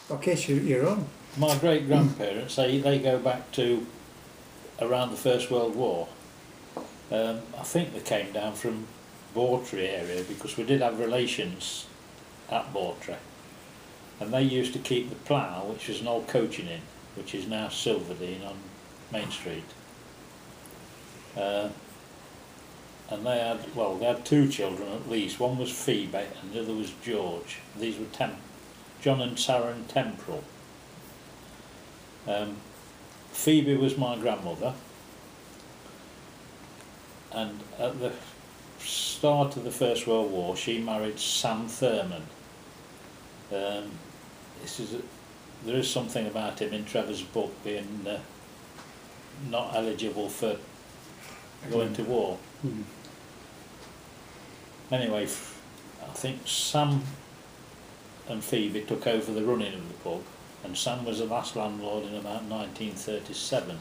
Okay, so you're on. My great-grandparents, they go back to around the First World War. I think they came down from Bawtry area because we did have relations at Bawtry. And they used to keep the plough, which was an old coaching inn, which is now Silverdene on Main Street. And they had two children at least. One was Phoebe and the other was George. These were John and Sarah and Temporal. Phoebe was my grandmother, and at the start of the First World War she married Sam Thurman. There is something about him in Trevor's book being not eligible for going to war. Mm. Anyway, I think Sam and Phoebe took over the running of the pub, and Sam was the last landlord in about 1937.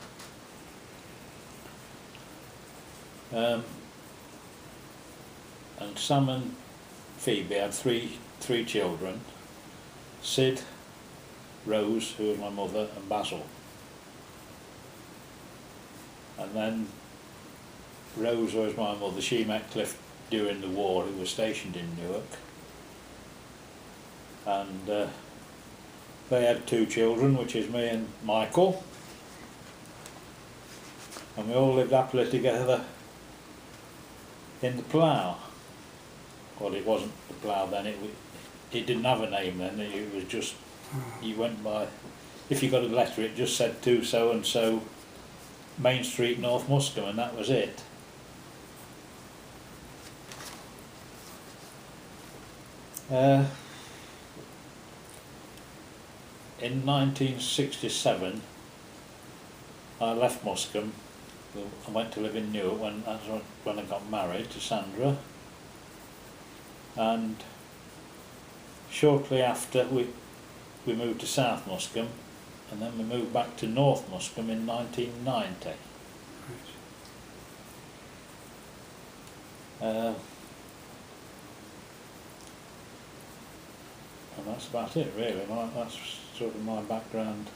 And Sam and Phoebe had three children: Sid, Rose, who was my mother, and Basil. And then Rose was my mother. She met Cliff during the war, who was stationed in Newark. And they had two children, which is me and Michael. And we all lived happily together in the plough. Well, it wasn't the plough then, it didn't have a name then, it was just, you went by, if you got a letter it just said to so and so Main Street, North Muscombe, and that was it. In 1967 I left Muscombe. I went to live in Newark when I got married to Sandra, and shortly after we moved to South Muscombe, and then we moved back to North Muscombe in 1990. And that's about it really. That's sort of my background.